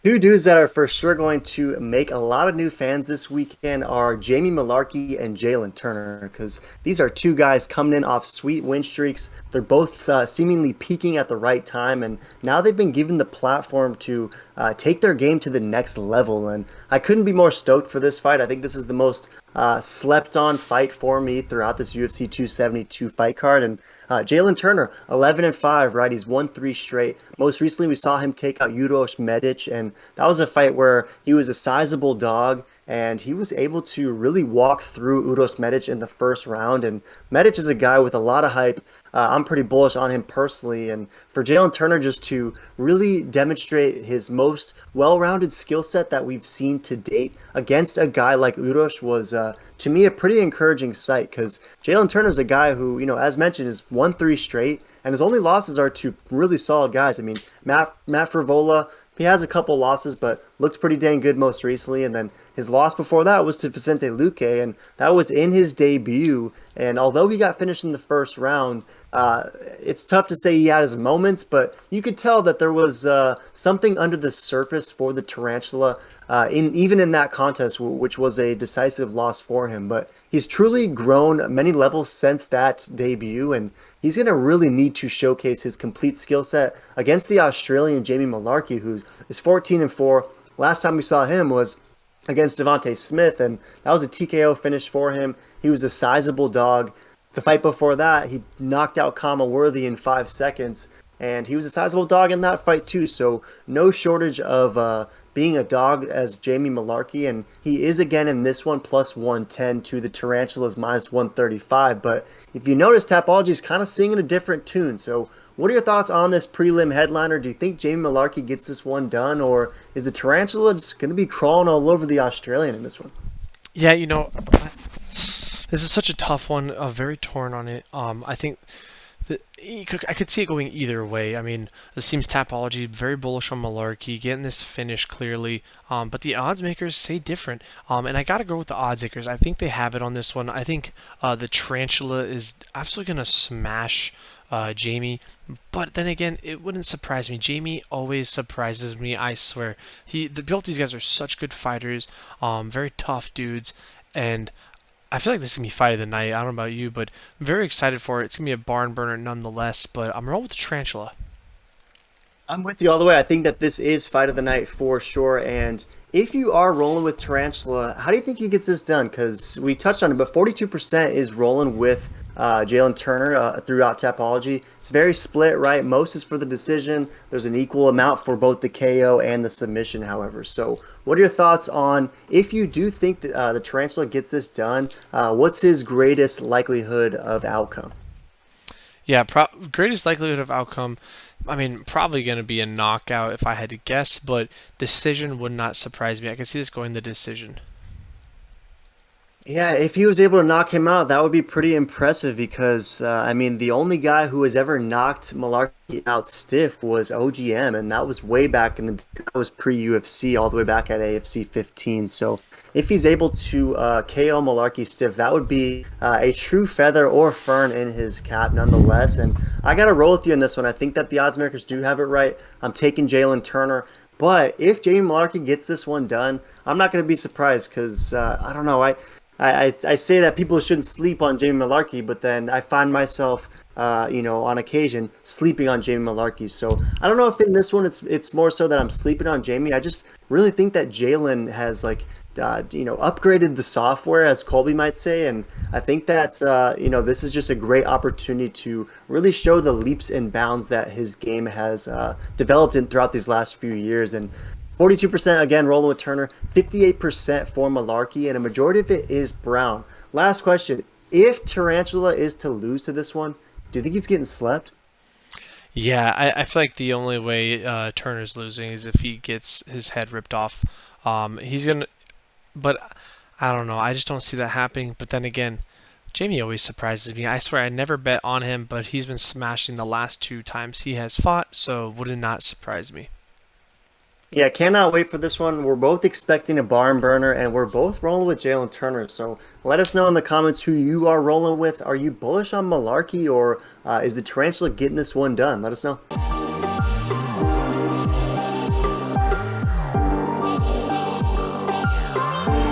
Two dudes that are for sure going to make a lot of new fans this weekend are Jamie Mullarkey and Jalin Turner, because these are two guys coming in off sweet win streaks. They're both seemingly peaking at the right time, and now they've been given the platform to take their game to the next level. And I couldn't be more stoked for this fight. I think this is the most slept on fight for me throughout this UFC 272 fight card. And Jalin Turner, 11-5, right? He's won three straight. Most recently, we saw him take out Uros Medic, and that was a fight where he was a sizable dog, and he was able to really walk through Uros Medic in the first round. And Medic is a guy with a lot of hype. I'm pretty bullish on him personally, and for Jalin Turner just to really demonstrate his most well-rounded skill set that we've seen to date against a guy like Uros was, to me, a pretty encouraging sight because Jalin Turner is a guy who, as mentioned, has won three straight, and his only losses are to really solid guys. I mean, Matt Frivola, he has a couple losses, but looked pretty dang good most recently. And then his loss before that was to Vicente Luque, and that was in his debut. And although he got finished in the first round, it's tough to say he had his moments, but you could tell that there was something under the surface for the Tarantula, in even in that contest, which was a decisive loss for him. But he's truly grown many levels since that debut, and he's going to really need to showcase his complete skill set against the Australian Jamie Mullarkey, who is 14-4. Last time we saw him was against Devontae Smith, and that was a TKO finish for him. He was a sizable dog. The fight before that, he knocked out Kama Worthy in 5 seconds, and he was a sizable dog in that fight too. So no shortage of being a dog as Jamie Mullarkey, and he is again in this one plus 110 to the Tarantulas minus 135. But if you notice, Tapology is kind of singing a different tune. So what are your thoughts on this prelim headliner? Do you think Jamie Mullarkey gets this one done, or is the Tarantula just going to be crawling all over the Australian in this one? Yeah, this is such a tough one. Very torn on it. I think I could see it going either way. I mean, this seems Tapology very bullish on Mullarkey getting this finish clearly, but the odds makers say different. And I gotta go with the odds makers. I think they have it on this one. I think the Tarantula is absolutely gonna smash Jamie, but then again, it wouldn't surprise me. Jamie always surprises me. I swear. Both these guys are such good fighters, very tough dudes, and I feel like this is going to be fight of the night. I don't know about you, but I'm very excited for it. It's going to be a barn burner nonetheless, but I'm rolling with the Tarantula. I'm with you all the way. I think that this is fight of the night for sure. And if you are rolling with Tarantula, how do you think he gets this done? Because we touched on it, but 42% is rolling with Jalin Turner throughout Tapology. It's very split, right? Most is for the decision. There's an equal amount for both the KO and the submission, however. So, what are your thoughts on if you do think that the Tarantula gets this done? What's his greatest likelihood of outcome? Yeah, greatest likelihood of outcome. I mean, probably going to be a knockout if I had to guess, but decision would not surprise me. I could see this going the decision. Yeah, if he was able to knock him out, that would be pretty impressive because, I mean, the only guy who has ever knocked Malarkey out stiff was OGM, and that was way back that was pre-UFC, all the way back at AFC 15. So if he's able to KO Malarkey stiff, that would be a true feather or fern in his cap nonetheless. And I got to roll with you in this one. I think that the odds makers do have it right. I'm taking Jalin Turner. But if Jamie Mullarkey gets this one done, I'm not going to be surprised because, I don't know, I say that people shouldn't sleep on Jamie Mullarkey, but then I find myself, on occasion sleeping on Jamie Mullarkey. So I don't know if in this one it's more so that I'm sleeping on Jamie. I just really think that Jalin has upgraded the software, as Colby might say, and I think that this is just a great opportunity to really show the leaps and bounds that his game has developed in throughout these last few years. And 42% again rolling with Turner, 58% for Malarkey, and a majority of it is Brown. Last question. If Tarantula is to lose to this one, do you think he's getting slept? Yeah, I feel like the only way Turner's losing is if he gets his head ripped off. He's gonna, but I don't know. I just don't see that happening. But then again, Jamie always surprises me. I swear I never bet on him, but he's been smashing the last two times he has fought, so would it not surprise me? Yeah, cannot wait for this one. We're both expecting a barn burner, and we're both rolling with Jalin Turner. So let us know in the comments who you are rolling with. Are you bullish on Malarkey, or is the Tarantula getting this one done? Let us know.